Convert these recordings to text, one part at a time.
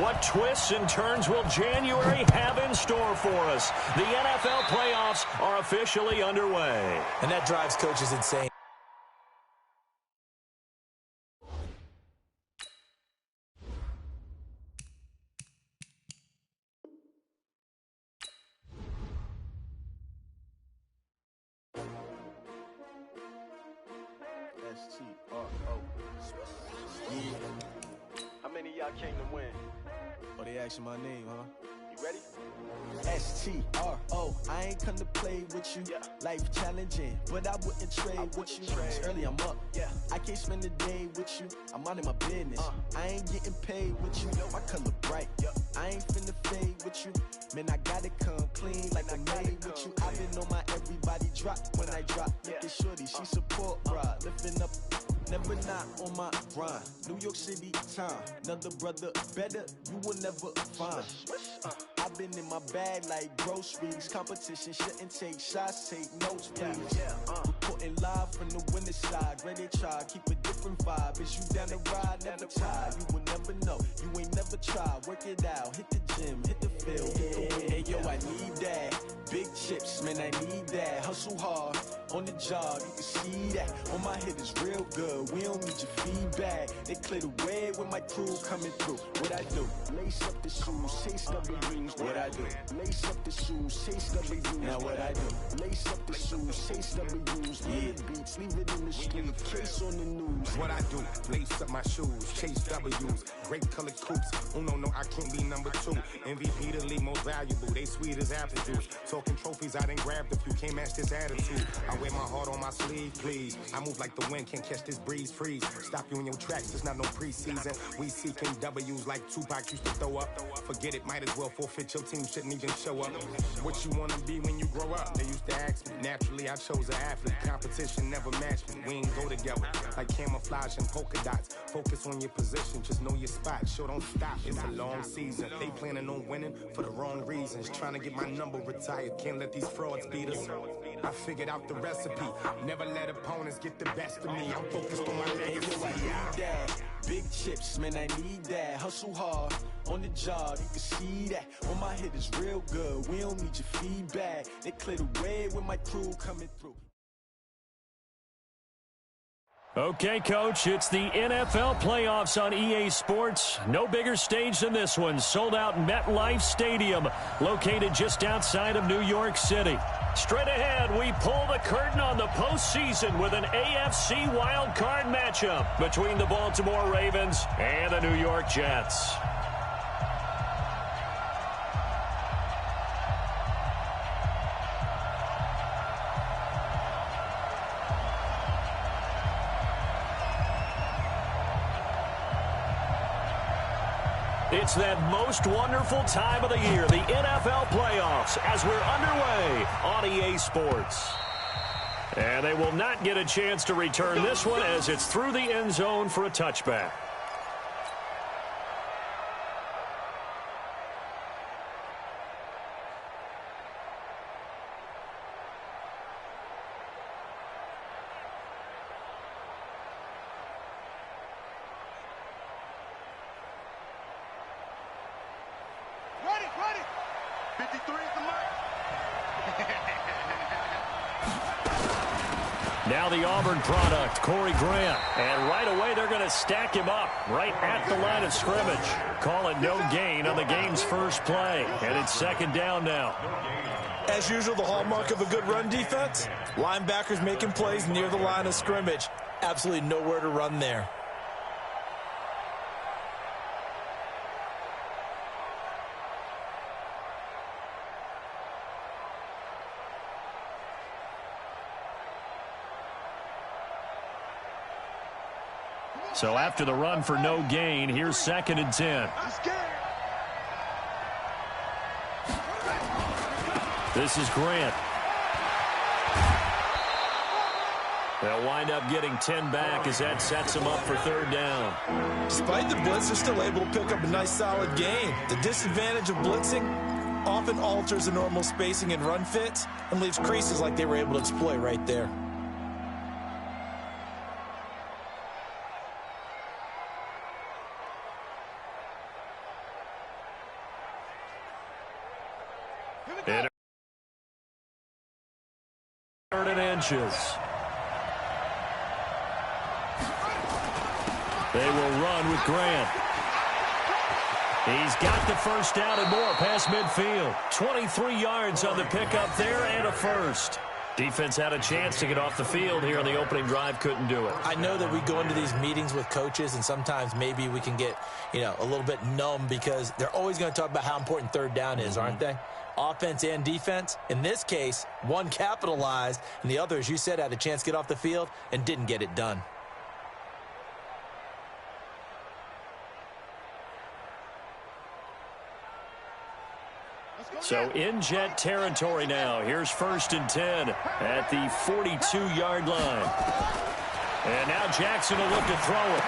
What twists and turns will January have in store for us? The NFL playoffs are officially underway. And that drives coaches insane. How many of y'all came to win? Oh, they asking my name, huh? You ready? S-T-R-O, I ain't come to play with you. Life challenging, but I wouldn't trade with you. It's early, I'm up. I can't spend the day with you. I'm out of my business. I ain't getting paid with you. My color bright. I ain't finna fade with you. Man, I gotta come clean like I made with you. I've been on my everybody drop when I drop. Look at shorty, she support, bruh. Lifting up. Never not on my grind. New York City time. Another brother better, you will never find. I've been in my bag like groceries. Competition shouldn't take shots, take notes, please. Reporting live from the winning side. Ready to try, keep a different vibe. Is you down the ride, never tired. You will never know, you ain't never tried. Work it out, hit the gym, hit the field. Hey yo, I need that. Big chips, man, I need that. Hustle hard, on the job, you can see that. On my head is real good, we don't need your feedback. They clear the way with my crew coming through. What I do? Lace up the shoes, chase W's. What I do? Lace up the shoes, chase W's. Now what I do? Lace up the shoes, chase W's. Yeah, beats, leave it in the street, case on the news. What I do? Lace up my shoes, chase W's. Great colored coops. Oh no, I can't be number 2. MVP the league most valuable. They sweet as apple juice. Talking trophies, I done grabbed a few. Can't match this attitude. I wear my heart on my sleeve, please. I move like the wind, can't catch this breeze. Freeze. Stop you in your tracks. It's not no preseason. We seeking W's like Tupac used to throw up. Forget it, might as well forfeit. Your team shouldn't even show up. What you wanna be when you grow up? They used to ask me. Naturally, I chose an athlete. Competition never matched me. We ain't go together like camouflage and polka dots. Focus on your position, just know your spot. Sure, don't stop. It's a long season. They planning on winning for the wrong reasons. Trying to get my number retired. Can't let these frauds beat us. I figured out the recipe. Never let opponents get the best of me. I'm focused on my legacy. I need that. Big chips, man, I need that. Hustle hard, on the job, you can see that. On my head is real good, we don't need your feedback. They clear the way with my crew coming through. Okay, Coach, it's the NFL playoffs on EA Sports. No bigger stage than this one. Sold out MetLife Stadium, located just outside of New York City. Straight ahead, we pull the curtain on the postseason with an AFC wildcard matchup between the Baltimore Ravens and the New York Jets. It's that most wonderful time of the year, the NFL playoffs, as we're underway on EA Sports. And they will not get a chance to return this one as it's through the end zone for a touchback. Ready. 53 is the mark. Now the Auburn product, Corey Grant. And right away they're going to stack him up right at the line of scrimmage. Call it no gain on the game's first play. And it's second down now. As usual, the hallmark of a good run defense, linebackers making plays near the line of scrimmage. Absolutely nowhere to run there. So after the run for no gain, here's second and 10. This is Grant. They'll wind up getting 10 back as that sets them up for third down. Despite the blitz, they're still able to pick up a nice solid gain. The disadvantage of blitzing often alters the normal spacing and run fits and leaves creases like they were able to exploit right there. And 3rd and inches. They will run with Grant. He's got the first down and more past midfield. 23 yards on the pickup there and a first. Defense had a chance to get off the field here on the opening drive, couldn't do it. I know that we go into these meetings with coaches, and sometimes maybe we can get, a little bit numb because they're always going to talk about how important 3rd down is, aren't they? Offense and defense. In this case, one capitalized, and the other, as you said, had a chance to get off the field and didn't get it done. So in Jet territory now. Here's 1st and 10 at the 42-yard line. And now Jackson will look to throw it.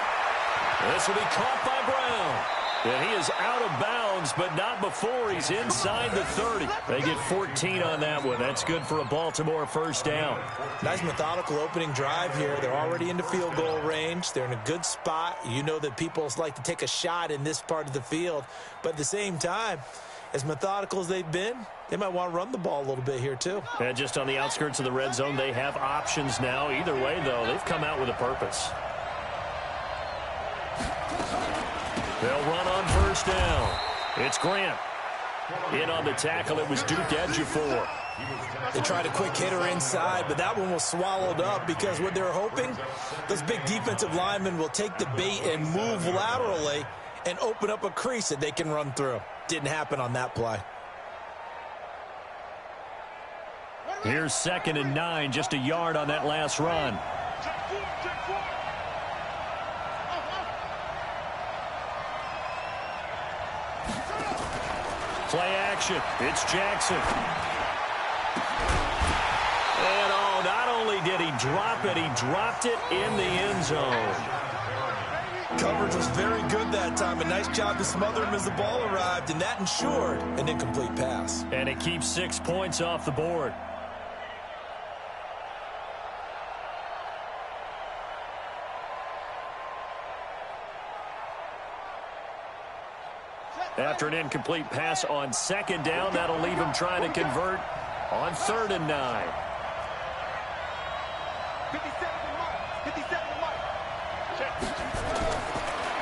This will be caught by Brown. And he is out of bounds, but not before he's inside the 30. They get 14 on that one. That's good for a Baltimore first down. Nice methodical opening drive here. They're already into field goal range. They're in a good spot. You know that people like to take a shot in this part of the field. But at the same time, as methodical as they've been, they might want to run the ball a little bit here too. And just on the outskirts of the red zone, they have options now. Either way, though, they've come out with a purpose. They'll run on first down. It's Grant. In on the tackle, it was Duke Ejiofor. They tried a quick hitter inside, but that one was swallowed up because what they're hoping, those big defensive linemen will take the bait and move laterally and open up a crease that they can run through. Didn't happen on that play. Here's 2nd and 9, just a yard on that last run. Play action. It's Jackson. And not only did he drop it, he dropped it in the end zone. Coverage was very good that time. A nice job to smother him as the ball arrived, and that ensured an incomplete pass. And it keeps 6 points off the board. After an incomplete pass on 2nd down, that'll leave him trying to convert on 3rd and 9.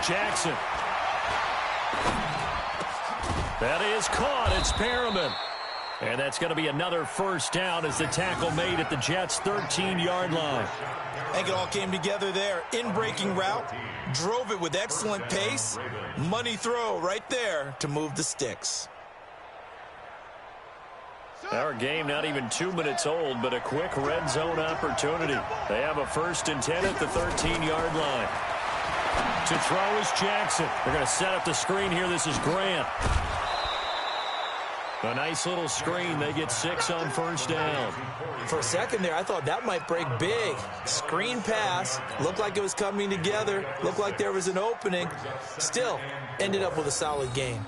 Jackson. That is caught. It's Perriman. And that's going to be another first down as the tackle made at the Jets' 13-yard line. I think it all came together there. In-breaking route. Drove it with excellent pace. Money throw right there to move the sticks. Our game not even 2 minutes old, but a quick red zone opportunity. They have a 1st and 10 at the 13-yard line. To throw is Jackson. They're going to set up the screen here. This is Grant. A nice little screen. They get 6 on first down. For a second there, I thought that might break big. Screen pass. Looked like it was coming together. Looked like there was an opening. Still, ended up with a solid gain.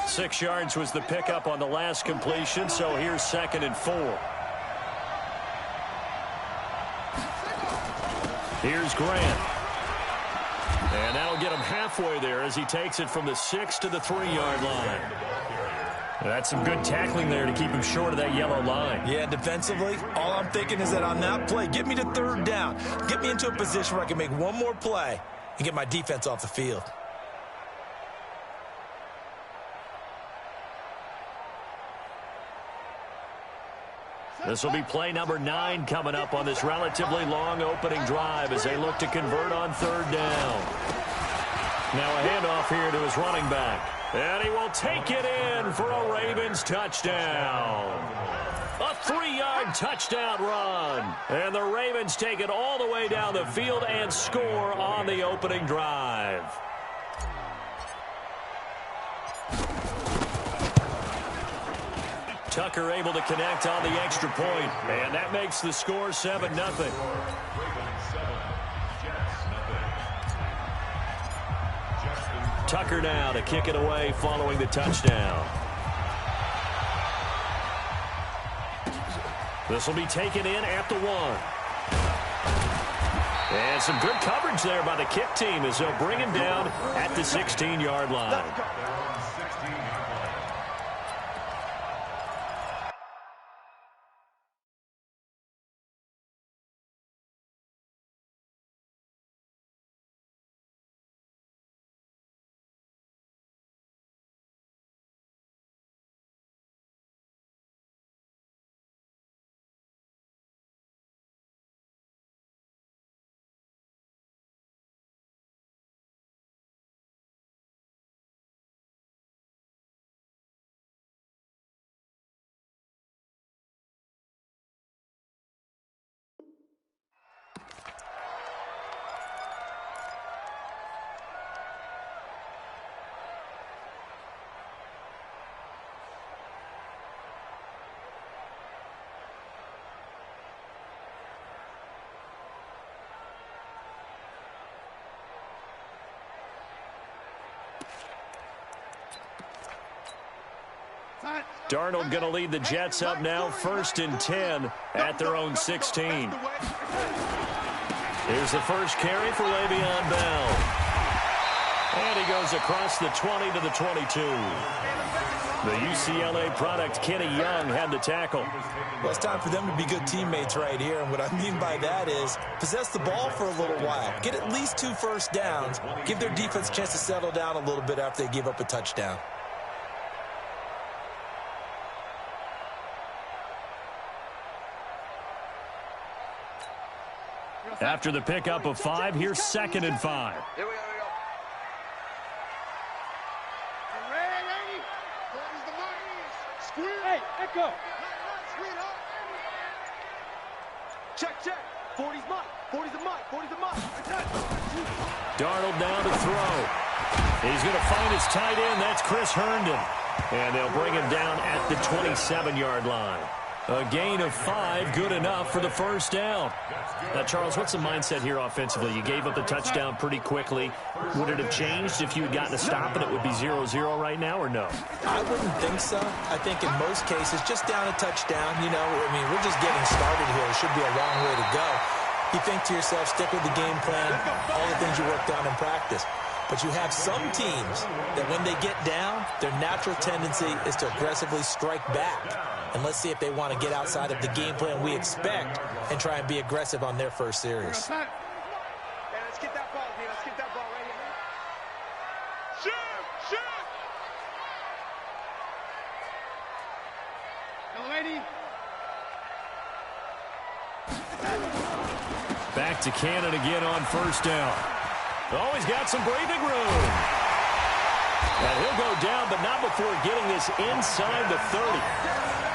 6 yards was the pickup on the last completion, so here's 2nd and 4. Here's Grant. And that'll get him halfway there as he takes it from the 6 to the 3-yard line. That's some good tackling there to keep him short of that yellow line. Yeah, defensively, all I'm thinking is that on that play, get me to 3rd down. Get me into a position where I can make one more play and get my defense off the field. This will be play number 9 coming up on this relatively long opening drive as they look to convert on 3rd down. Now a handoff here to his running back. And he will take it in for a Ravens touchdown. A 3-yard touchdown run. And the Ravens take it all the way down the field and score on the opening drive. Tucker able to connect on the extra point, and that makes the score 7-0. Tucker now to kick it away following the touchdown. This will be taken in at the 1. And some good coverage there by the kick team as they'll bring him down at the 16-yard line. Darnold going to lead the Jets up now, 1st and 10 at their own 16. Here's the first carry for Le'Veon Bell. And he goes across the 20 to the 22. The UCLA product, Kenny Young, had the tackle. Well, it's time for them to be good teammates right here. And what I mean by that is possess the ball for a little while. Get at least 2 first downs. Give their defense a chance to settle down a little bit after they give up a touchdown. After the pickup of 5, here's 2nd and 5. Here we go. Hey, Echo. Check. 40's mine. 40's a mine. 40's a mine. Darnold now to throw. He's going to find his tight end. That's Chris Herndon. And they'll bring him down at the 27-yard line. A gain of 5, good enough for the first down. Now, Charles, what's the mindset here offensively? You gave up the touchdown pretty quickly. Would it have changed if you had gotten a stop and it would be 0-0 right now, or no? I wouldn't think so. I think in most cases, just down a touchdown, you know, I mean, we're just getting started here. It should be a long way to go. You think to yourself, stick with the game plan, all the things you worked on in practice. But you have some teams that when they get down, their natural tendency is to aggressively strike back. And let's see if they want to get outside of the game plan we expect and try and be aggressive on their first series. Yeah, let's get that ball, man. Let's get that ball right here. Shoot! Shoot! No, lady. Back to Cannon again on first down. Oh, he's got some breathing room. And he'll go down, but not before getting this inside the 30.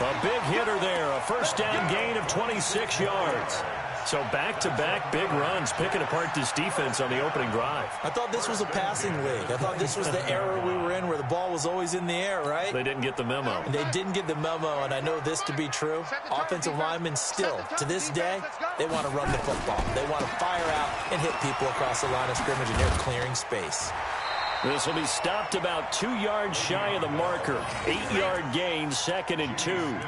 A big hitter there, a first down gain of 26 yards. So back-to-back big runs, picking apart this defense on the opening drive. I thought this was a passing league. I thought this was the era we were in where the ball was always in the air, right? They didn't get the memo. They didn't get the memo, and I know this to be true. Offensive linemen still, to this day, they want to run the football. They want to fire out and hit people across the line of scrimmage, and they're clearing space. This will be stopped about 2 yards shy of the marker. 8-yard gain, 2nd and 2.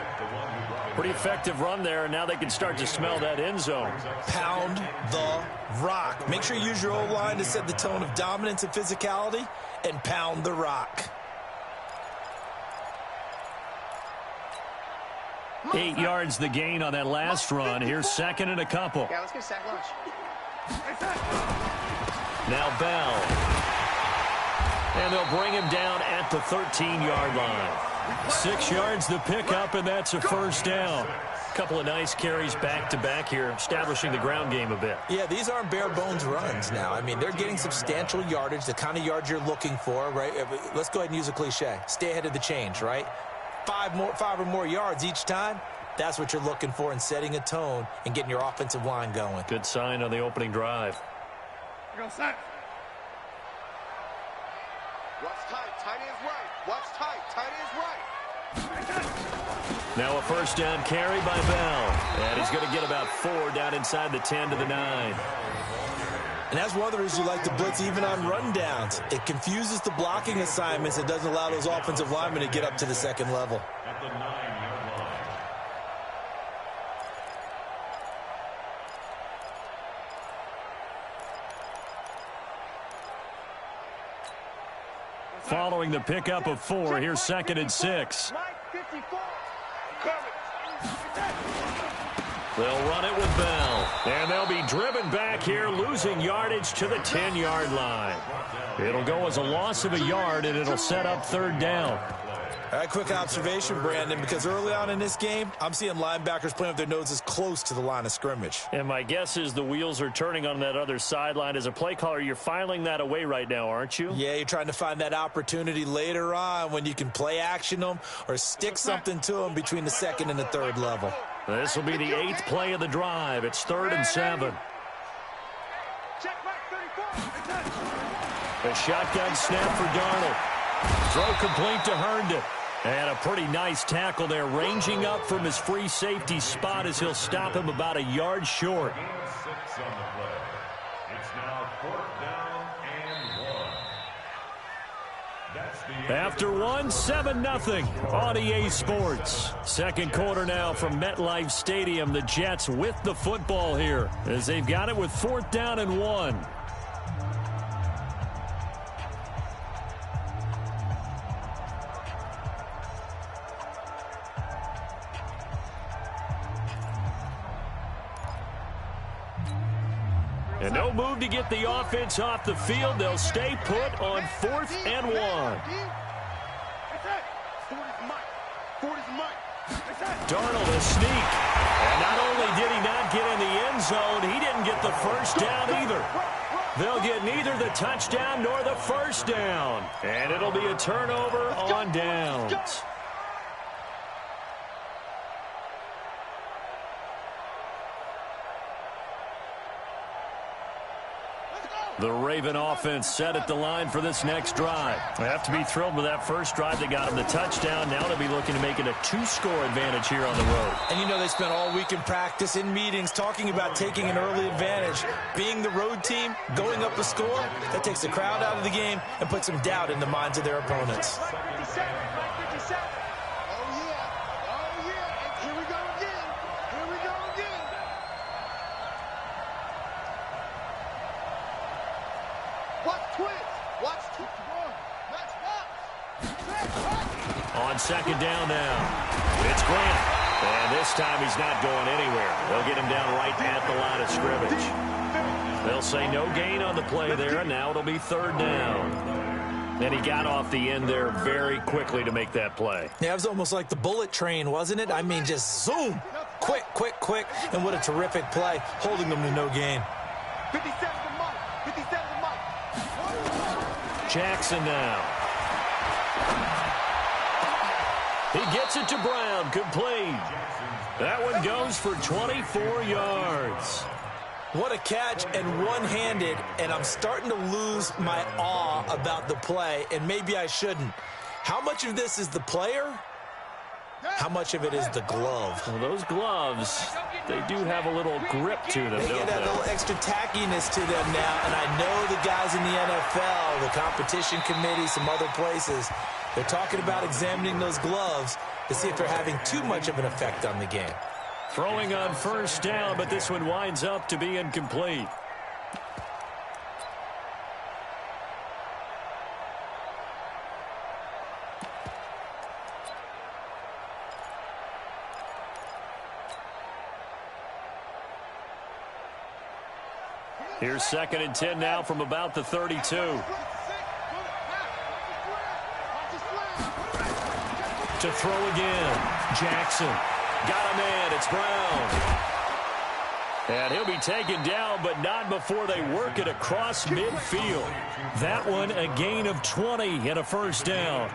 Pretty effective run there, and now they can start to smell that end zone. Pound the rock. Make sure you use your O-line to set the tone of dominance and physicality, and pound the rock. 8 yards the gain on that last run. Here's 2nd and a couple. Yeah, let's get a sack lunch. Now Bell. And they'll bring him down at the 13-yard line. 6 yards the pickup, and that's a first down. A couple of nice carries back-to-back here, establishing the ground game a bit. Yeah, these aren't bare-bones runs now. I mean, they're getting substantial yardage, the kind of yards you're looking for, right? Let's go ahead and use a cliche. Stay ahead of the change, right? 5 or more yards each time. That's what you're looking for in setting a tone and getting your offensive line going. Good sign on the opening drive. Go sack. Watch tight. Tight is right. Watch tight. Tight is right. Now a first down carry by Bell. And he's going to get about 4 down inside the 10 to the 9. And that's one of the reasons you like to blitz even on rundowns. It confuses the blocking assignments. It doesn't allow those offensive linemen to get up to the second level. Following the pickup of 4, here's 2nd and 6. They'll run it with Bell. And they'll be driven back here, losing yardage to the 10-yard line. It'll go as a loss of a yard, and it'll set up 3rd down. All right, quick observation, Brandon, because early on in this game, I'm seeing linebackers playing with their noses close to the line of scrimmage. And my guess is the wheels are turning on that other sideline. As a play caller, you're filing that away right now, aren't you? Yeah, you're trying to find that opportunity later on when you can play action them or stick something to them between the 2nd and the 3rd level. This will be the 8th play of the drive. It's 3rd and 7. A shotgun snap for Darnold. Throw complete to Herndon. And a pretty nice tackle there, ranging up from his free safety spot as he'll stop him about a yard short. It's now 4th down and 1. After one, 7-0 on EA Sports. Second quarter now from MetLife Stadium. The Jets with the football here as they've got it with 4th down and 1. And no move to get the offense off the field. They'll stay put on 4th and 1. Darnold a sneak. And not only did he not get in the end zone, he didn't get the first down either. They'll get neither the touchdown nor the first down. And it'll be a turnover on downs. The Raven offense set at the line for this next drive. They have to be thrilled with that first drive. They got him the touchdown. Now they'll be looking to make it a 2-score advantage here on the road. And you know they spent all week in practice, in meetings, talking about taking an early advantage. Being the road team, going up a score, that takes the crowd out of the game and puts some doubt in the minds of their opponents. On second down now, it's Grant. And this time he's not going anywhere. They'll get him down right at the line of scrimmage. They'll say no gain on the play there, and now it'll be 3rd down. And he got off the end there very quickly to make that play. Yeah, it was almost like the bullet train, wasn't it? I mean, just zoom. Quick, quick, quick. And what a terrific play, holding them to no gain. 57 to Mike. 57 to Mike. Jackson now. He gets it to Brown, complete. That one goes for 24 yards. What a catch, and one-handed, and I'm starting to lose my awe about the play, and maybe I shouldn't. How much of this is the player? How much of it is the glove? Well, those gloves, they do have a little grip to them, They don't get that little extra tackiness to them now, and I know the guys in the NFL, the competition committee, some other places, they're talking about examining those gloves to see if they're having too much of an effect on the game. Throwing on first down, but this one winds up to be incomplete. Here's 2nd and 10 now from about the 32. To throw again. Jackson. Got a man. It's Brown. And he'll be taken down, but not before they work it across midfield. That one a gain of 20 and a first down.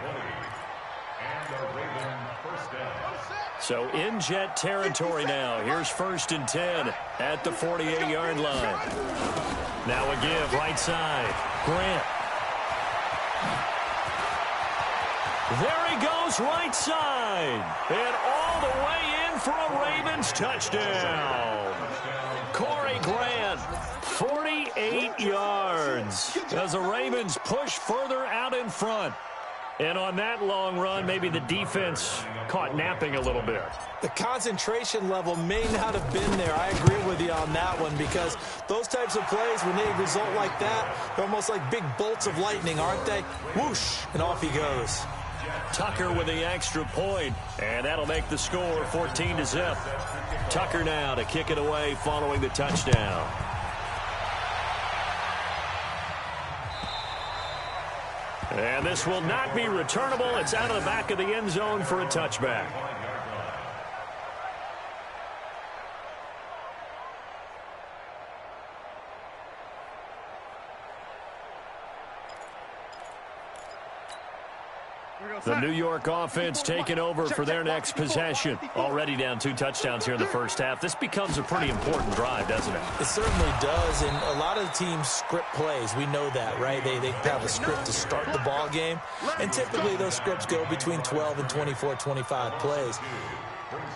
So in Jet territory now. Here's 1st and 10 at the 48-yard line. Now a give right side. Grant. There he goes right side. And all the way in for a Ravens touchdown. Corey Grant, 48 yards as the Ravens push further out in front. And on that long run, maybe the defense caught napping a little bit. The concentration level may not have been there. I agree with you on that one, because those types of plays, when they result like that, they're almost like big bolts of lightning, aren't they? Whoosh, and off he goes. Tucker with the extra point, and that'll make the score 14-0. Tucker now to kick it away following the touchdown. And this will not be returnable. It's out of the back of the end zone for a touchback. The New York offense taking over for their next possession. Already down 2 touchdowns here in the first half. This becomes a pretty important drive, doesn't it? It certainly does, and a lot of the teams script plays. We know that, right? They have a script to start the ball game, and typically those scripts go between 12 and 24, 25 plays.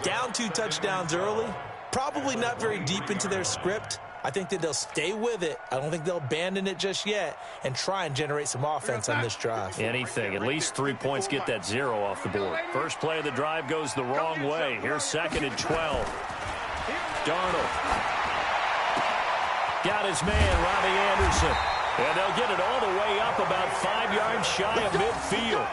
Down 2 touchdowns early, probably not very deep into their script. I think that they'll stay with it. I don't think they'll abandon it just yet and try and generate some offense on this drive. Anything. At least 3 points get that 0 off the board. First play of the drive goes the wrong way. Here's 2nd and 12. Darnold. Got his man, Robbie Anderson. And they'll get it all the way up about 5 yards shy of midfield.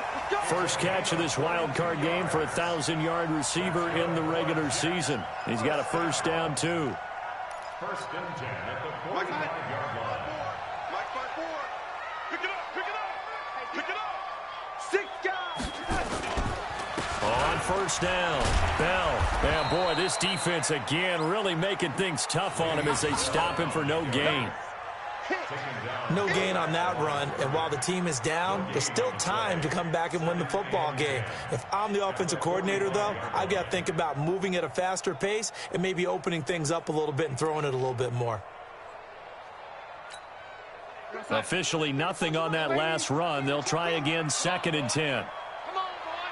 First catch of this wild card game for a 1,000-yard receiver in the regular season. He's got a first down, too. First and 10 at the 45-yard line. Mike 5-4. Pick it up, pick it up, pick it up. 6 guys. On first down, Bell. And boy, this defense again really making things tough on him as they stop him for no gain. No gain on that run, and while the team is down, there's still time to come back and win the football game. If I'm the offensive coordinator, though, I've got to think about moving at a faster pace and maybe opening things up a little bit and throwing it a little bit more. Officially nothing on that last run. They'll try again, 2nd and 10. Come on, boy.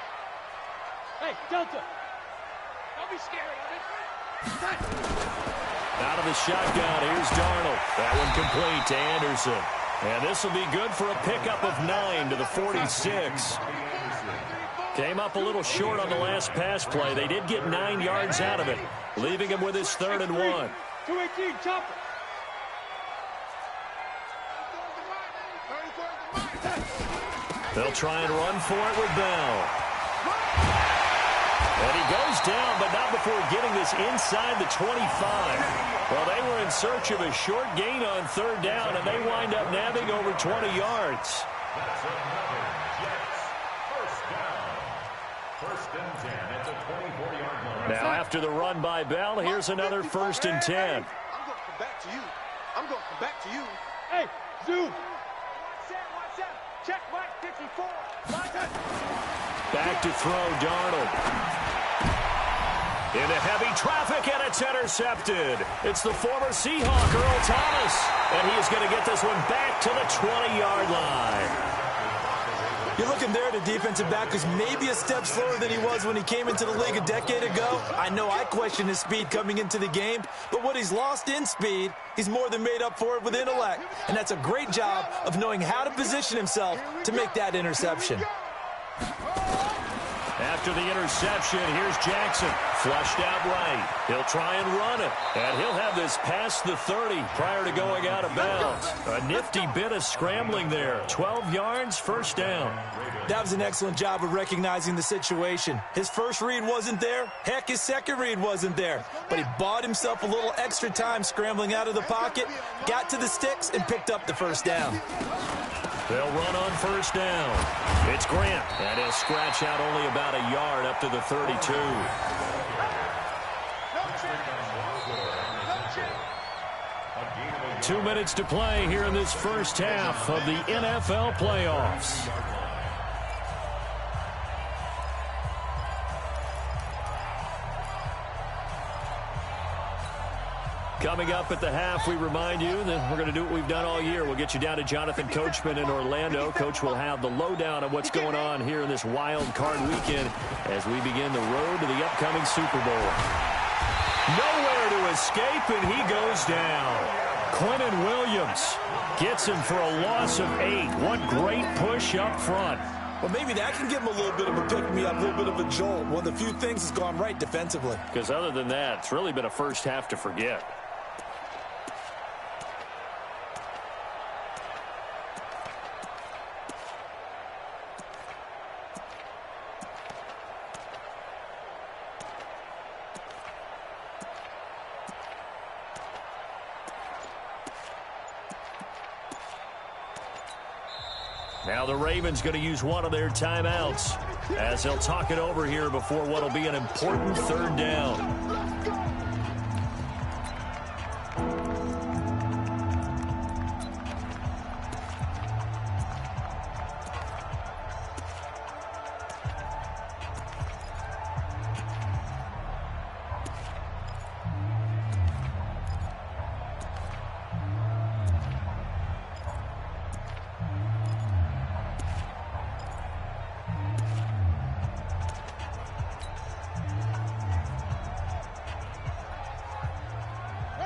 Hey, Delta. Don't be scared of it. Out of the shotgun, here's Darnold. That one complete to Anderson. And this will be good for a pickup of 9 to the 46. Came up a little short on the last pass play. They did get 9 yards out of it, leaving him with his 3rd and 1. 218, chop it. They'll try and run for it with Bell. And he goes down, but not before getting this inside the 25. Well, they were in search of a short gain on 3rd down, and they wind up nabbing over 20 yards. That's another Jets. First down. First and 10 at the 24-yard line. Now, after the run by Bell, here's another 1st and 10. I'm going to come back to you. I'm going to come back to you. Hey, zoom. Watch out. Check Mike 54. Back to throw, Darnold. Into heavy traffic, and it's intercepted. It's the former Seahawk, Earl Thomas. And he is going to get this one back to the 20-yard line. You're looking there at a defensive back who's maybe a step slower than he was when he came into the league a decade ago. I know I questioned his speed coming into the game, but what he's lost in speed, he's more than made up for it with intellect. And that's a great job of knowing how to position himself to make that interception. After the interception, here's Jackson. Flushed out right. He'll try and run it. And he'll have this past the 30 prior to going out of bounds. A nifty bit of scrambling there. 12 yards, first down. That was an excellent job of recognizing the situation. His first read wasn't there. Heck, his second read wasn't there. But he bought himself a little extra time scrambling out of the pocket, got to the sticks, and picked up the first down. They'll run on first down. It's Grant, and he'll scratch out only about a yard up to the 32. Two minutes to play here in this first half of the NFL playoffs. Coming up at the half, we remind you that we're going to do what we've done all year. We'll get you down to Jonathan Coachman in Orlando. Coach will have the lowdown on what's going on here in this wild card weekend as we begin the road to the upcoming Super Bowl. Nowhere to escape, and he goes down. Quentin Williams gets him for a loss of 8. What great push up front. Well, maybe that can give him a little bit of a pick-me-up, a little bit of a jolt. One of the few things that's gone right defensively. Because other than that, it's really been a first half to forget. Now the Ravens going to use one of their timeouts as they'll talk it over here before what will be an important 3rd down.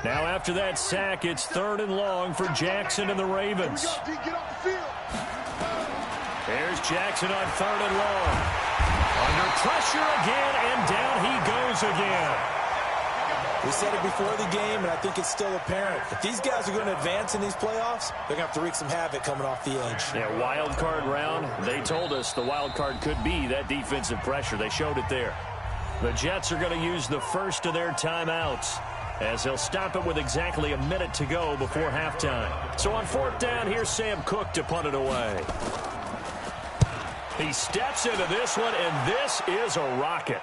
Now after that sack, it's 3rd and long for Jackson and the Ravens. There's Jackson on 3rd and long. Under pressure again, and down he goes again. We said it before the game, and I think it's still apparent. If these guys are going to advance in these playoffs, they're going to have to wreak some havoc coming off the edge. Yeah, wild card round. They told us the wild card could be that defensive pressure. They showed it there. The Jets are going to use the first of their timeouts, as they'll stop it with exactly a minute to go before halftime. So on 4th down, here's Sam Cook to punt it away. He steps into this one, and this is a rocket.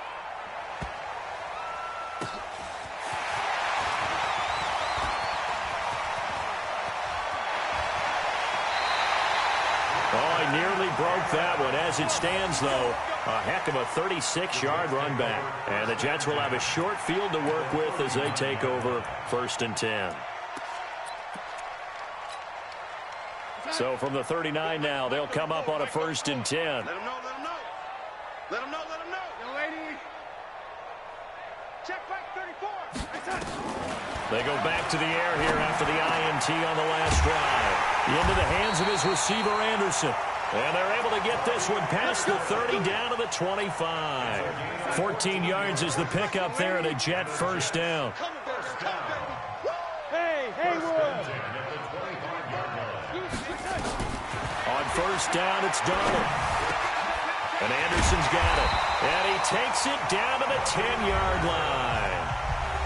Oh, he nearly broke that one. As it stands, though, a heck of a 36-yard run back. And the Jets will have a short field to work with as they take over 1st and 10. So from the 39 now, they'll come up on a 1st and 10. Let him know, let him know. Let him know, let him know. Young lady. Check back 34. They go back to the air here after the INT on the last drive. Into the hands of his receiver, Anderson. And they're able to get this one past the 30 down to the 25. 14 yards is the pickup there and a Jet 1st down. Hey, Haywood. On 1st down, it's Darnold. And Anderson's got it. And he takes it down to the 10-yard line.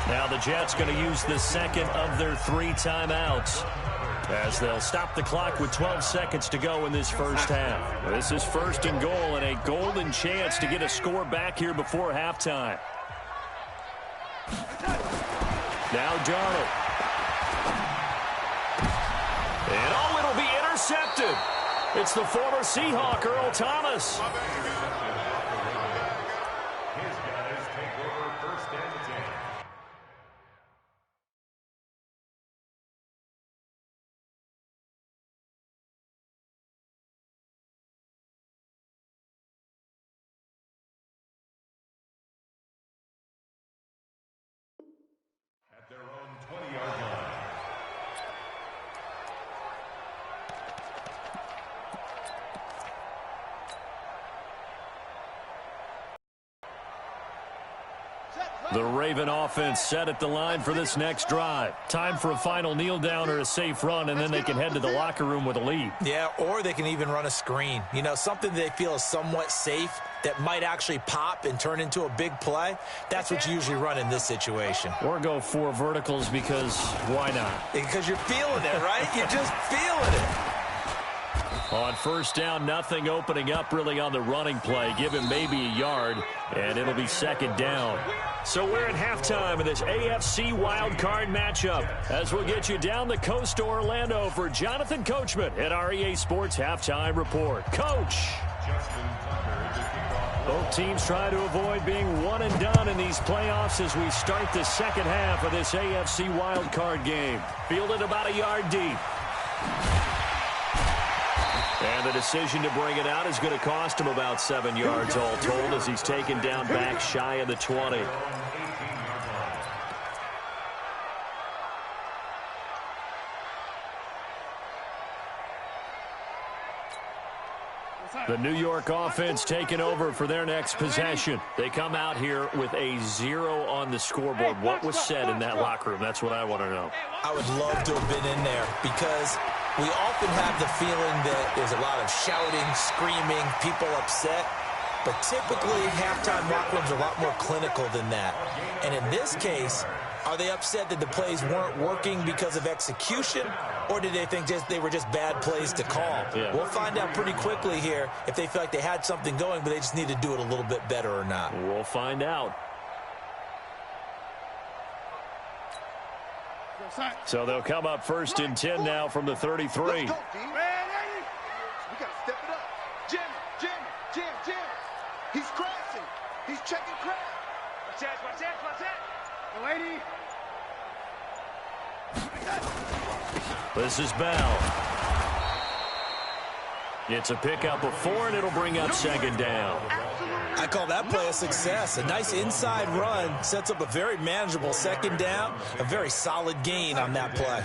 Now the Jets going to use the second of their 3 timeouts, as they'll stop the clock with 12 seconds to go in this first half. This is 1st and goal, and a golden chance to get a score back here before halftime. Now Darnold. And oh, it'll be intercepted. It's the former Seahawk, Earl Thomas. His guys take over 1st and 10. At their own 20-yard line. The Raven offense set at the line for this next drive. Time for a final kneel down or a safe run, and then they can head to the locker room with a lead. Yeah, or they can even run a screen. You know, something they feel is somewhat safe that might actually pop and turn into a big play. That's what you usually run in this situation. Or go 4 verticals because why not? Because you're feeling it, right? You're just feeling it. On 1st down, nothing opening up really on the running play. Give him maybe a yard, and it'll be 2nd down. So we're at halftime of this AFC wildcard matchup, as we'll get you down the coast to Orlando for Jonathan Coachman at our EA Sports Halftime Report. Coach! Both teams try to avoid being one and done in these playoffs as we start the second half of this AFC wildcard game. Fielded about a yard deep. And the decision to bring it out is going to cost him about 7 yards all told, as he's taken down back shy of the 20. The New York offense taking over for their next possession. They come out here with a 0 on the scoreboard. What was said in that locker room? That's what I want to know. I would love to have been in there, because we often have the feeling that there's a lot of shouting, screaming, people upset. But typically, halftime locker rooms are a lot more clinical than that. And in this case, are they upset that the plays weren't working because of execution, or did they think they were just bad plays to call? Yeah. We'll find out pretty quickly here if they feel like they had something going, but they just need to do it a little bit better or not. We'll find out. So they'll come up 1st and 10 now from the 33. Let's go, D. We got to step it up. Jim. He's crashing. He's checking crash. Watch that. The lady. This is Bell. It's a pickup of 4, and it'll bring up 2nd down. I I call that play a success. A nice inside run sets up a very manageable second down, a very solid gain on that play.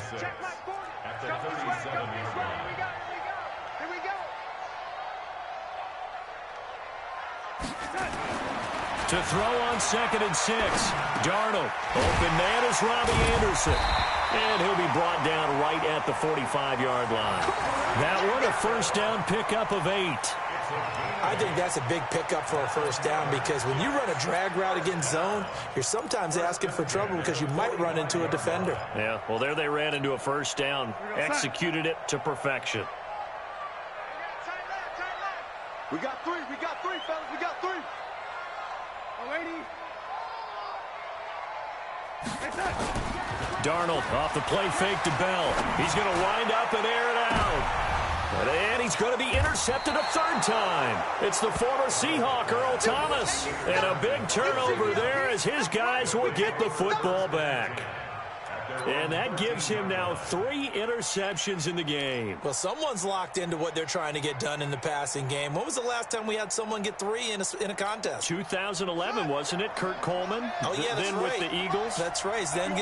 To throw on 2nd and 6. Darnold. Open man is Robbie Anderson. And he'll be brought down right at the 45-yard line. That one a first down pickup of 8. I think that's a big pickup for a first down because when you run a drag route against zone, you're sometimes asking for trouble because you might run into a defender. Yeah, well, there they ran into a first down. Executed it to perfection. We got three, fellas, we got 3. Darnold off the play fake to Bell. He's going to wind up and air it out. And he's going to be intercepted a 3rd time. It's the former Seahawk, Earl Thomas. And a big turnover there as his guys will get the football back. And that gives him now 3 interceptions in the game. Well, someone's locked into what they're trying to get done in the passing game. When was the last time we had someone get 3 in a contest? 2011, wasn't it? Kurt Coleman? Oh, yeah, that's then right. with the Eagles? That's right. Then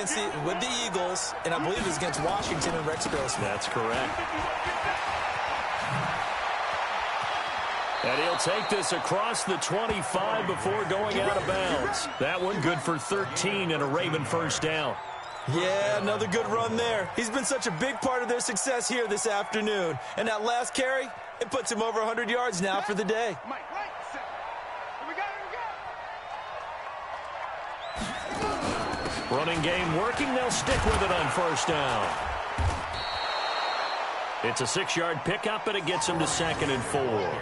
with the Eagles, and I believe it was against Washington and Rex Grossman. That's correct. And he'll take this across the 25 before going out of bounds. That one good for 13 and a Raven first down. Yeah, another good run there. He's been such a big part of their success here this afternoon. And that last carry, it puts him over 100 yards now for the day. Running game working. They'll stick with it on first down. It's a 6-yard pickup, and it gets them to 2nd and 4.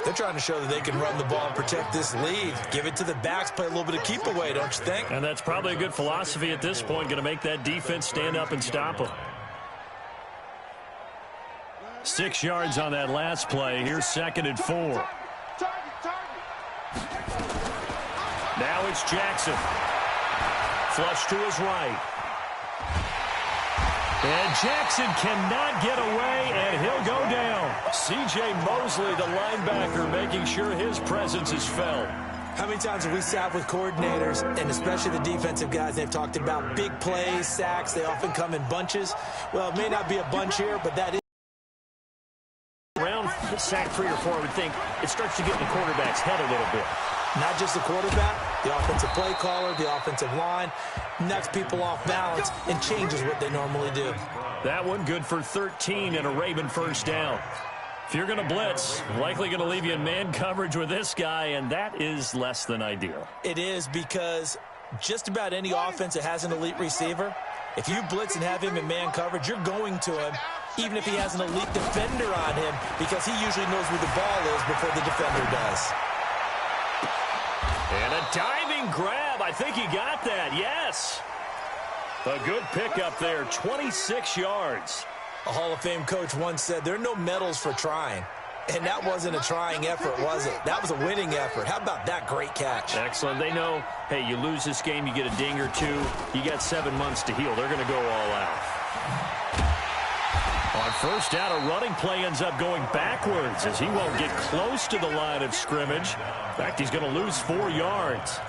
They're trying to show that they can run the ball and protect this lead. Give it to the backs, play a little bit of keep away, don't you think? And that's probably a good philosophy at this point, going to make that defense stand up and stop them. 6 yards on that last play. Here's 2nd and 4. Now it's Jackson. Flush to his right. And Jackson cannot get away, and he'll go down. C.J. Mosley, the linebacker, making sure his presence is felt. How many times have we sat with coordinators, and especially the defensive guys, they've talked about big plays, sacks. They often come in bunches. Well, it may not be a bunch here, but that is. Around sack 3 or 4, I would think it starts to get in the quarterback's head a little bit. Not just the quarterback, the offensive play caller, the offensive line, knocks people off balance and changes what they normally do. That one good for 13 and a Raven first down. If you're going to blitz, likely going to leave you in man coverage with this guy, and that is less than ideal. It is because just about any offense that has an elite receiver, if you blitz and have him in man coverage, you're going to him, even if he has an elite defender on him, because he usually knows where the ball is before the defender does. And a diving grab. I think he got that. Yes. A good pickup there. 26 yards. A Hall of Fame coach once said, there are no medals for trying. And that wasn't a trying effort, was it? That was a winning effort. How about that great catch? Excellent. They know, hey, you lose this game, you get a ding or 2. You got 7 months to heal. They're going to go all out. On first down, a running play ends up going backwards as he won't get close to the line of scrimmage. In fact, he's going to lose 4 yards.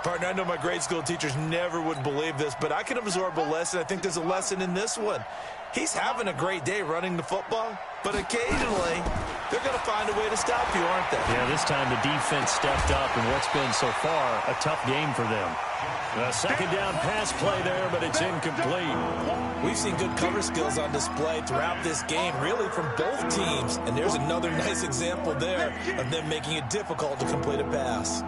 Partner, I know my grade school teachers never would believe this, but I can absorb a lesson. I think there's a lesson in this one. He's having a great day running the football, but occasionally they're going to find a way to stop you, aren't they? Yeah, this time the defense stepped up in what's been so far a tough game for them. A second down pass play there, but it's incomplete. We've seen good cover skills on display throughout this game, really from both teams. And there's another nice example there of them making it difficult to complete a pass.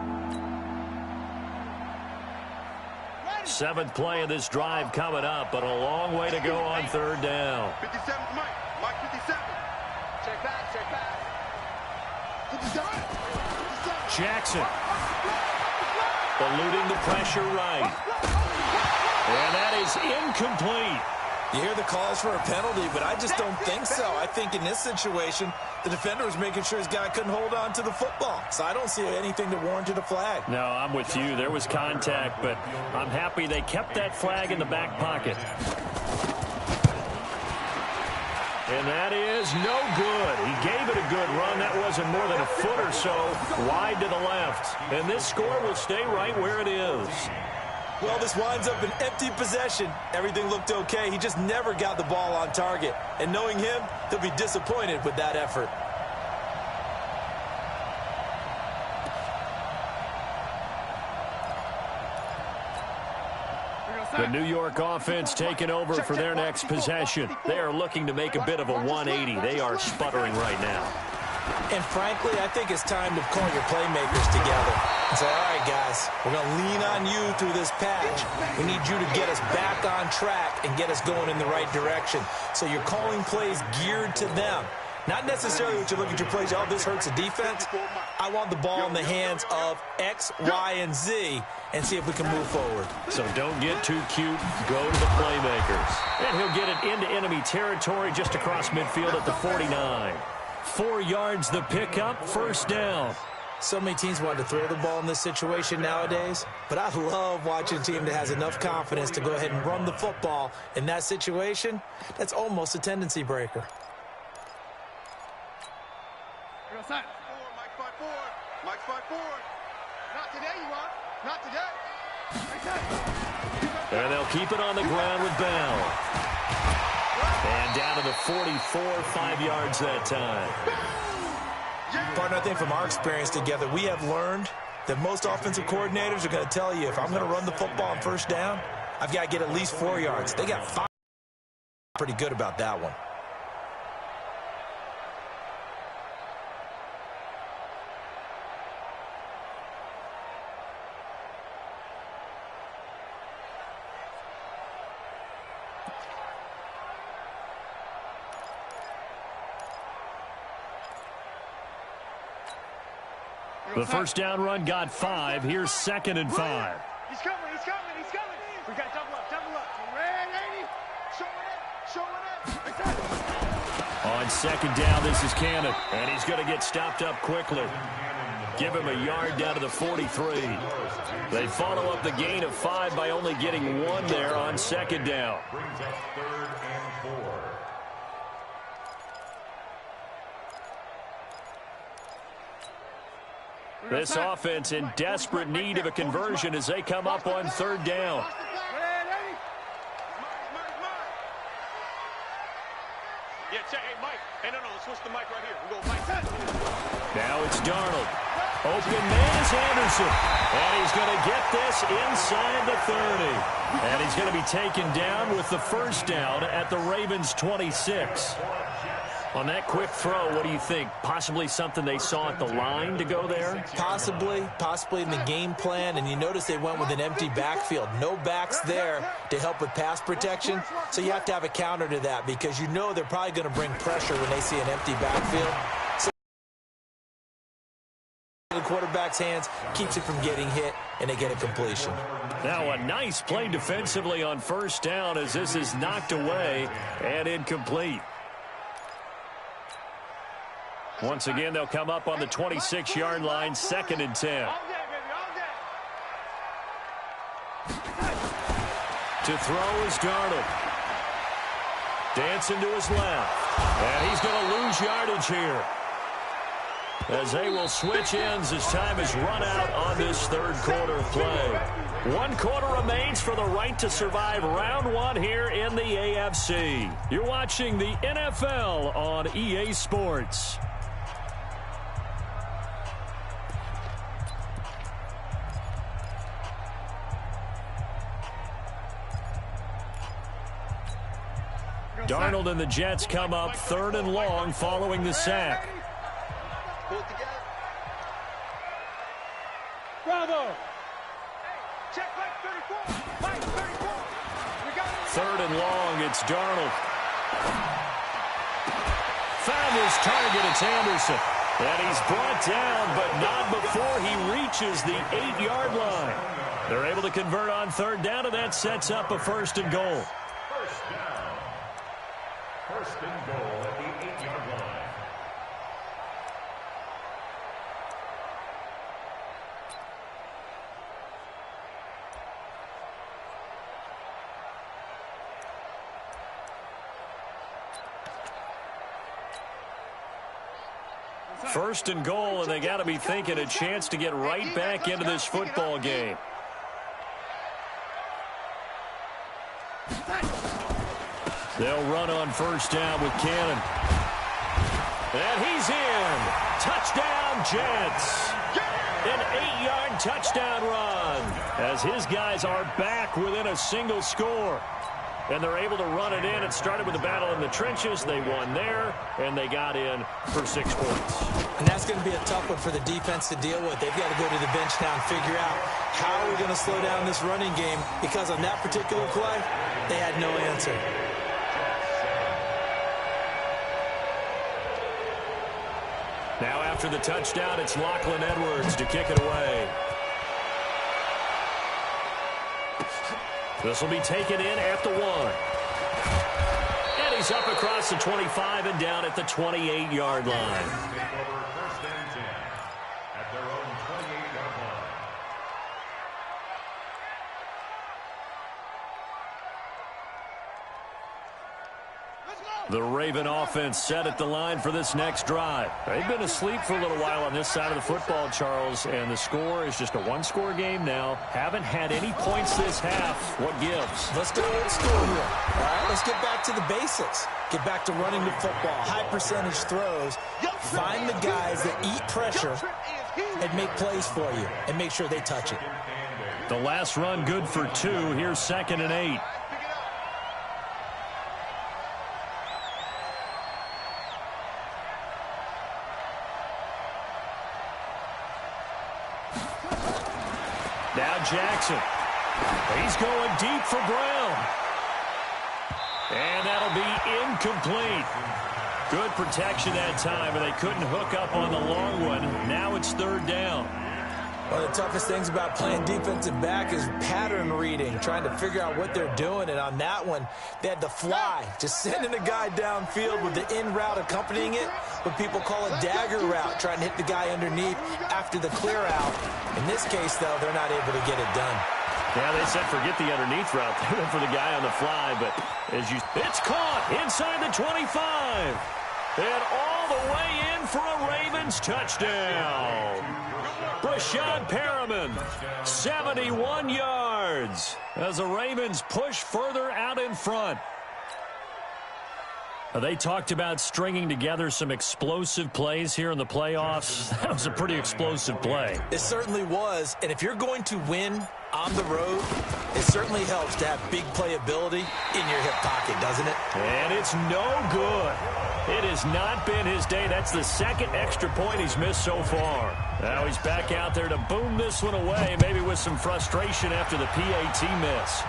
7th play of this drive coming up, but a long way to go on third down. 57, Mike 57. Check back. 57. Jackson. Eluding the pressure right. And that is incomplete. You hear the calls for a penalty, but I just don't think so. I think in this situation, the defender was making sure his guy couldn't hold on to the football. So I don't see anything that warranted a flag. No, I'm with you. There was contact, but I'm happy they kept that flag in the back pocket. And that is no good. He gave it a good run. That wasn't more than a foot or so wide to the left. And this score will stay right where it is. Well, this winds up an empty possession. Everything looked okay. He just never got the ball on target. And knowing him, he'll be disappointed with that effort. The New York offense taking over for their next possession. They are looking to make a bit of a 180. They are sputtering right now. And frankly, I think it's time to call your playmakers together and say, all right, guys, we're going to lean on you through this patch. We need you to get us back on track and get us going in the right direction. So you're calling plays geared to them. Not necessarily what you look at your plays, oh, this hurts the defense. I want the ball in the hands of X, Y, and Z and see if we can move forward. So don't get too cute. Go to the playmakers. And he'll get it into enemy territory just across midfield at the 49. 4 yards the pickup, first down. So many teams want to throw the ball in this situation nowadays, but I love watching a team that has enough confidence to go ahead and run the football in that situation. That's almost a tendency breaker. Mike 5-4. Mike 5-4. Not today, you want? Not today. And they'll keep it on the ground with Bell. And down to the 44, 5 yards that time. Partner, I think from our experience together, we have learned that most offensive coordinators are going to tell you, if I'm going to run the football on first down, I've got to get at least 4 yards. They got 5. Pretty good about that one. The first down run got 5. Here's 2nd and 5. He's coming, he's coming, he's coming. We got double up, double up. Ready? Showing it. On 2nd down, this is Cannon. And he's going to get stopped up quickly. Give him a yard down to the 43. They follow up the gain of 5 by only getting 1 there on 2nd down. Brings up 3rd and 4. This offense in desperate need of a conversion as they come up on 3rd down. Yeah, check. Hey, Mike. Hey, no, switch the mic right here. We go Mike. Now it's Darnold. Open man is Anderson. And he's going to get this inside the 30. And he's going to be taken down with the first down at the Ravens' 26. On that quick throw, what do you think? Possibly something they saw at the line to go there? Possibly in the game plan. And you notice they went with an empty backfield. No backs there to help with pass protection. So you have to have a counter to that because you know they're probably going to bring pressure when they see an empty backfield. So the quarterback's hands keeps it from getting hit, and they get a completion. Now a nice play defensively on first down as this is knocked away and incomplete. Once again, they'll come up on the 26-yard line, 2nd and 10. To throw is Darnold. Dancing to his left. And he's going to lose yardage here, as they will switch ends as time is run out on this 3rd quarter play. 1 quarter remains for the right to survive round 1 here in the AFC. You're watching the NFL on EA Sports. Darnold and the Jets come up 3rd and long following the sack. Bravo! Check Mike 34. Mike 34. We got it. 3rd and long, it's Darnold. Found his target, it's Anderson. And he's brought down, but not before he reaches the 8-yard line. They're able to convert on 3rd down, and that sets up a 1st and goal. First down. 1st and goal at the 8-yard line. First and goal, and they got to be thinking a chance to get right back into this football game. They'll run on first down with Cannon. And he's in. Touchdown, Jets. An 8-yard touchdown run as his guys are back within a single score. And they're able to run it in. It started with a battle in the trenches. They won there, and they got in for 6 points. And that's going to be a tough one for the defense to deal with. They've got to go to the bench now and figure out how are we going to slow down this running game, because on that particular play, they had no answer. Now after the touchdown, it's Lachlan Edwards to kick it away. This will be taken in at the 1. And he's up across the 25 and down at the 28-yard line. Take over first and 10 at their own 28-yard line. The Raven offense set at the line for this next drive. They've been asleep for a little while on this side of the football, Charles, and the score is just a one-score game now. Haven't had any points this half. What gives? Let's go old school here. All right, let's get back to the basics. Get back to running the football, high percentage throws. Find the guys that eat pressure and make plays for you and make sure they touch it. The last run good for 2. Here's 2nd and 8. Now Jackson. He's going deep for Brown. And that'll be incomplete. Good protection that time, and they couldn't hook up on the long one. Now it's 3rd down. One of the toughest things about playing defensive back is pattern reading, trying to figure out what they're doing. And on that one, they had to fly, just sending a guy downfield with the in route accompanying it, what people call a dagger route, trying to hit the guy underneath after the clear out. In this case, though, they're not able to get it done. Yeah, they said forget the underneath route. They went for the guy on the fly, but it's caught inside the 25. And all the way in for a Ravens touchdown. Brashad Perriman, 71 yards as the Ravens push further out in front. They talked about stringing together some explosive plays here in the playoffs. That was a pretty explosive play. It certainly was, and if you're going to win on the road, it certainly helps to have big playability in your hip pocket, doesn't it? And it's no good. It has not been his day. That's the 2nd extra point he's missed so far. Now he's back out there to boom this one away, maybe with some frustration after the PAT miss.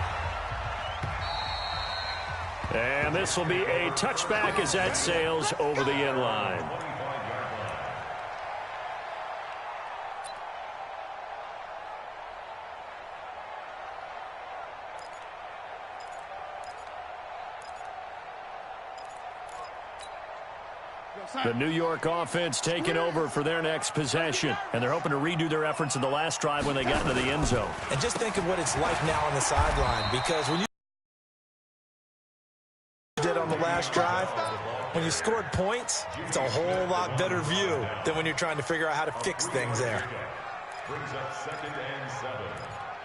And this will be a touchback as that sails over the end line. The New York offense taking over for their next possession. And they're hoping to redo their efforts in the last drive when they got into the end zone. And just think of what it's like now on the sideline, because when you did on the last drive, when you scored points, it's a whole lot better view than when you're trying to figure out how to fix things there. Brings up 2nd and 7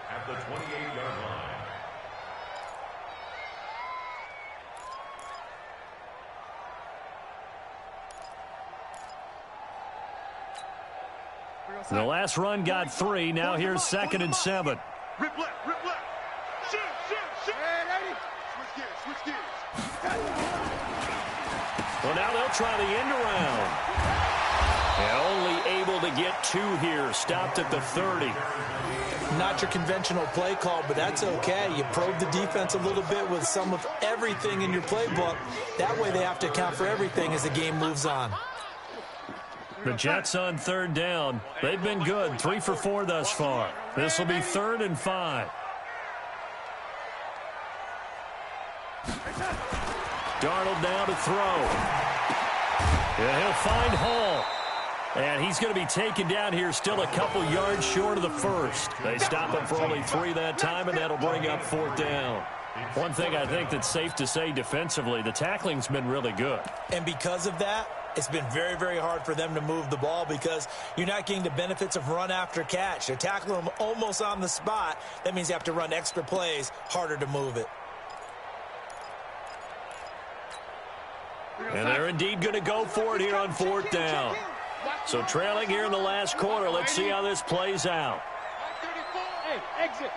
at the 28-yard line. The last run got 3. Now here's 2nd and 7. Rip left, rip left. Shoot, shoot, shoot. Hey, switch gears, switch gears. Well, now they'll try the end around. And only able to get 2 here. Stopped at the 30. Not your conventional play call, but that's okay. You probe the defense a little bit with some of everything in your playbook. That way they have to account for everything as the game moves on. The Jets on 3rd down. They've been good. 3 for 4 thus far. This will be 3rd and 5. Darnold now to throw. And he'll find Hall. And he's going to be taken down here still a couple yards short of the first. They stop him for only 3 that time, and that'll bring up 4th down. One thing I think that's safe to say defensively, the tackling's been really good. And because of that, It's been very, very hard for them to move the ball because you're not getting the benefits of run after catch. They're tackling them almost on the spot. That means you have to run extra plays, harder to move it. And they're indeed going to go for it here on 4th down. So trailing here in the last quarter. Let's see how this plays out. Hey, exit.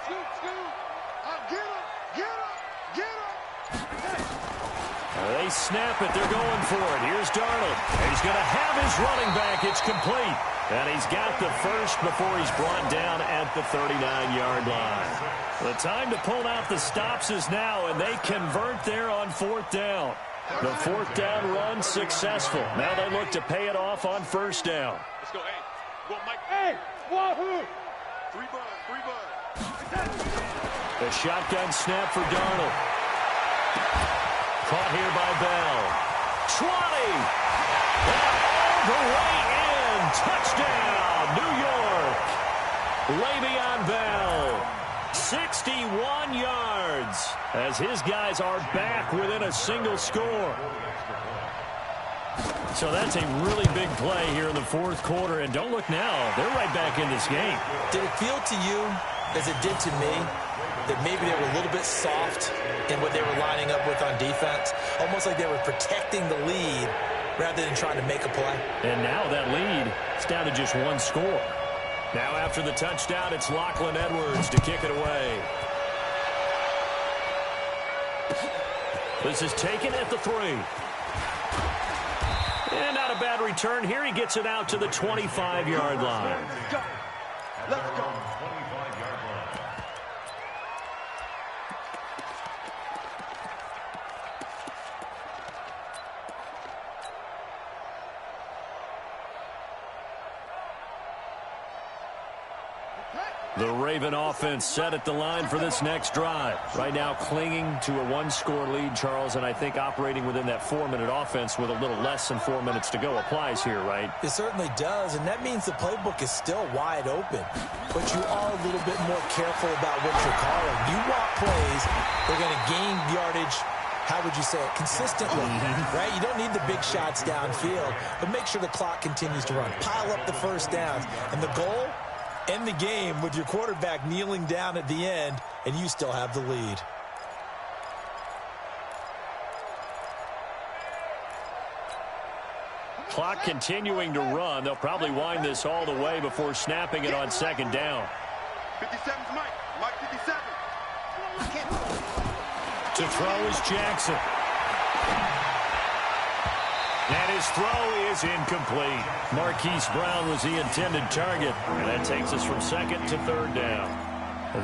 Shoot. Get him. They snap it. They're going for it. Here's Darnold. He's going to have his running back. It's complete. And he's got the first before he's brought down at the 39-yard line. The time to pull out the stops is now, and they convert there on 4th down. The 4th down run successful. Now they look to pay it off on 1st down. Let's go, hey. Go, Mike. Hey, wahoo! 3 bud. The shotgun snap for Darnold. Caught here by Bell. 20. And all the way in. Touchdown, New York. Le'Veon Bell. 61 yards as his guys are back within a single score. So that's a really big play here in the 4th quarter. And don't look now. They're right back in this game. Did it feel to you, as it did to me, that maybe they were a little bit soft in what they were lining up with on defense? Almost like they were protecting the lead rather than trying to make a play. And now that lead is down to just 1 score. Now after the touchdown, it's Lachlan Edwards to kick it away. This is taken at the 3. And not a bad return here. He gets it out to the 25-yard line. Let's go. The Raven offense set at the line for this next drive. Right now clinging to a 1-score lead, Charles, and I think operating within that 4-minute offense with a little less than 4 minutes to go applies here, right? It certainly does, and that means the playbook is still wide open. But you are a little bit more careful about what you're calling. You want plays that are going to gain yardage, how would you say it, consistently, right? You don't need the big shots downfield, but make sure the clock continues to run. Pile up the first downs, and the goal, end the game with your quarterback kneeling down at the end, and you still have the lead. Clock continuing to run. They'll probably wind this all the way before snapping it on 2nd down. 57's Mike. Mike 57. To throw is Jackson. And his throw is incomplete. Marquise Brown was the intended target. And that takes us from 2nd to 3rd down.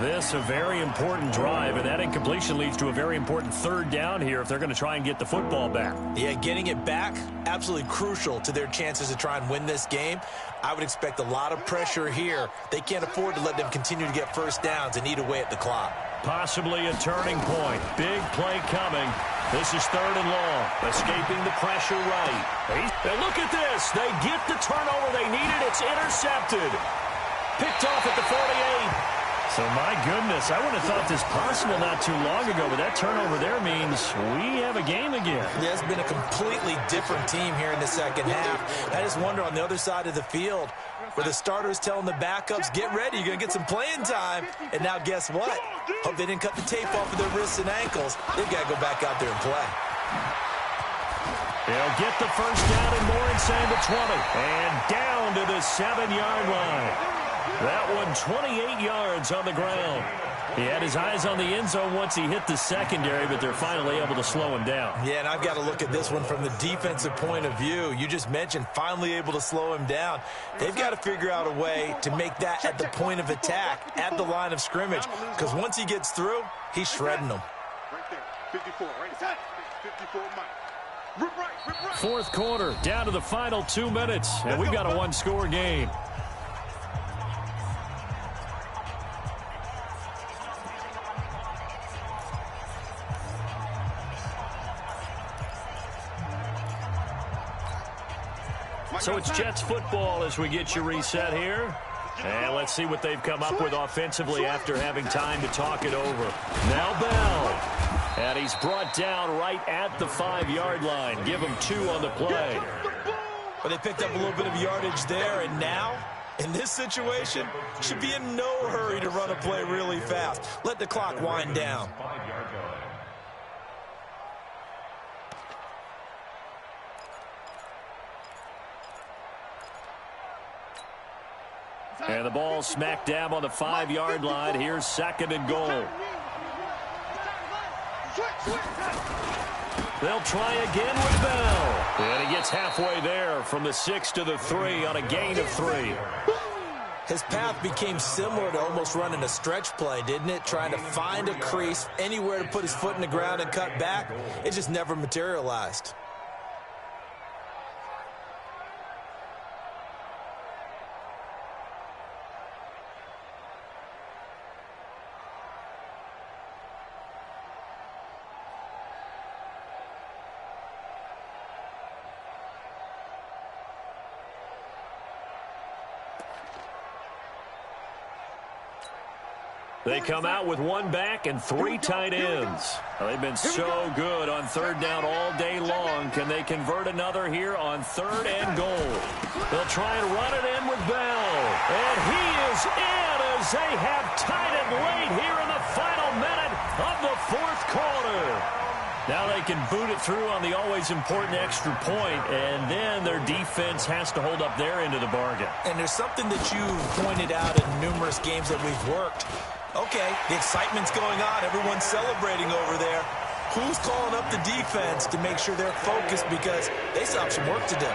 This a very important drive, and that incompletion leads to a very important 3rd down here if they're going to try and get the football back. Yeah, getting it back, absolutely crucial to their chances to try and win this game. I would expect a lot of pressure here. They can't afford to let them continue to get first downs and eat away at the clock. Possibly a turning point. Big play coming. This is 3rd and long. Escaping the pressure right. And look at this. They get the turnover they needed. It's intercepted. Picked off at the 48. So, my goodness, I would have thought this possible not too long ago, but that turnover there means we have a game again. Yeah, it's been a completely different team here in the 2nd half. I just wonder on the other side of the field where the starters telling the backups, get ready, you're going to get some playing time. And now guess what? Hope they didn't cut the tape off of their wrists and ankles. They've got to go back out there and play. They'll get the first down and more inside the 20. And down to the 7-yard line. That one 28 yards on the ground. He had his eyes on the end zone once he hit the secondary, but they're finally able to slow him down. Yeah, and I've got to look at this one from the defensive point of view. You just mentioned finally able to slow him down. They've got to figure out a way to make that at the point of attack, at the line of scrimmage, because once he gets through, he's shredding them. Right there. 54, right? 54, Mike. Rip right. 4th quarter, down to the final 2 minutes, and we've got a 1-score game. So it's Jets football as we get you reset here. And let's see what they've come up with offensively after having time to talk it over. Now Bell. And he's brought down right at the 5-yard line. Give him 2 on the play. But they picked up a little bit of yardage there, and now, in this situation, should be in no hurry to run a play really fast. Let the clock wind down. And the ball smack dab on the 5-yard line. Here's 2nd and goal. They'll try again with Bell. And he gets halfway there from the 6 to the 3 on a gain of 3. His path became similar to almost running a stretch play, didn't it? Trying to find a crease, anywhere to put his foot in the ground and cut back. It just never materialized. They come out with 1 back and 3 tight ends. They've been so good on 3rd down all day long. Can they convert another here on 3rd and goal? They'll try and run it in with Bell. And he is in as they have tied it late here in the final minute of the 4th quarter. Now they can boot it through on the always important extra point, and then their defense has to hold up their end of the bargain. And there's something that you've pointed out in numerous games that we've worked. Okay, the excitement's going on. Everyone's celebrating over there. Who's calling up the defense to make sure they're focused, because they still have some work to do?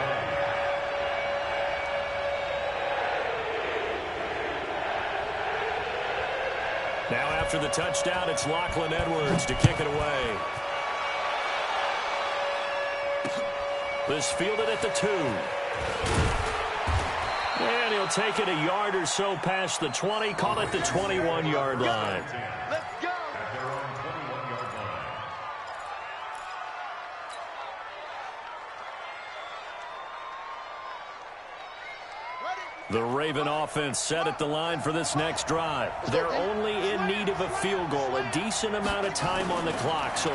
Now after the touchdown, it's Lachlan Edwards to kick it away. This fielded at the 2. And he'll take it a yard or so past the 20, call it the 21-yard line. Let's go. At their own 21-yard line. The Raven offense set at the line for this next drive. They're only in need of a field goal, a decent amount of time on the clock. So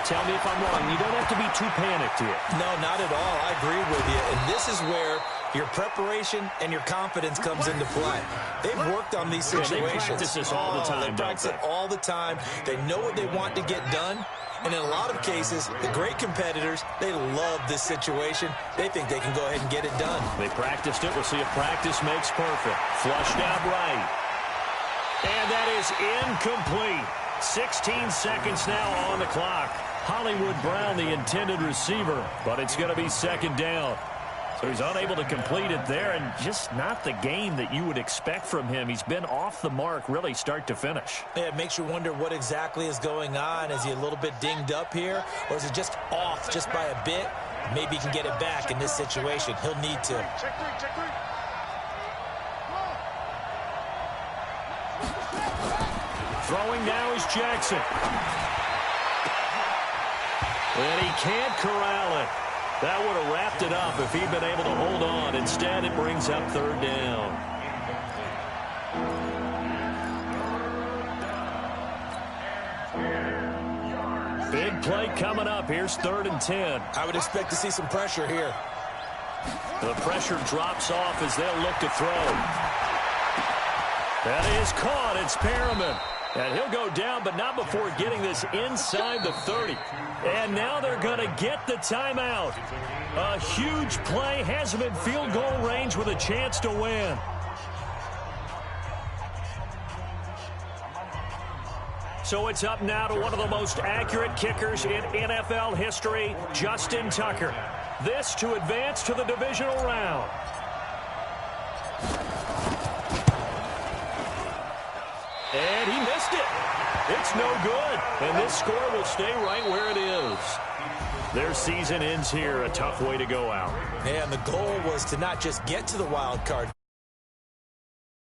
tell me if I'm wrong. You don't have to be too panicked here. No, not at all. I agree with you. And this is where your preparation and your confidence comes into play. They've worked on these situations. They practice this all the time, They practice it all the time. They know what they want to get done. And in a lot of cases, the great competitors, they love this situation. They think they can go ahead and get it done. They practiced it. We'll see if practice makes perfect. Flushed out right. And that is incomplete. 16 seconds now on the clock. Hollywood Brown, the intended receiver, but it's going to be 2nd down. So he's unable to complete it there, and just not the game that you would expect from him. He's been off the mark really start to finish. Yeah, it makes you wonder what exactly is going on. Is he a little bit dinged up here, or is it just off just by a bit? Maybe he can get it back in this situation. He'll need to. Check 3, check 3. Throwing now is Jackson. And he can't corral it. That would have wrapped it up if he'd been able to hold on. Instead, it brings up 3rd down. Big play coming up. Here's 3rd and 10. I would expect to see some pressure here. The pressure drops off as they'll look to throw. That is caught. It's Perriman. And he'll go down, but not before getting this inside the 30. And now they're going to get the timeout. A huge play, has him in field goal range with a chance to win. So it's up now to one of the most accurate kickers in NFL history, Justin Tucker. This to advance to the divisional round. And he missed it. It's no good. And this score will stay right where it is. Their season ends here. A tough way to go out. And the goal was to not just get to the wild card.